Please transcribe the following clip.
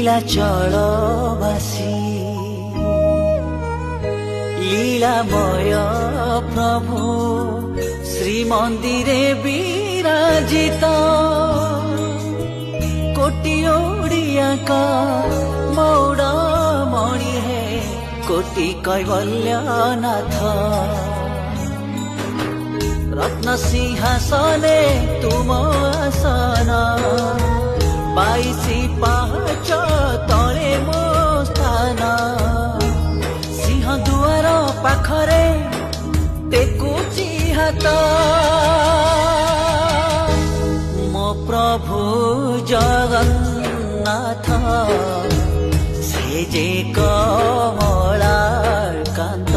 নীলাচল বাসী লীলাময় প্রভু শ্রীমন্দিরে বিরাজিত কোটি ওড়িয়াক মৌড়মণি হে কোটি কৈবল্যনাথ रत्न सिंहासने तुम आसन 22 पाहाच तले मो स्थान सिंह दुआर पाखरे टेकुची हाथ मो प्रभु जगन्नाथ से जे कमला कांत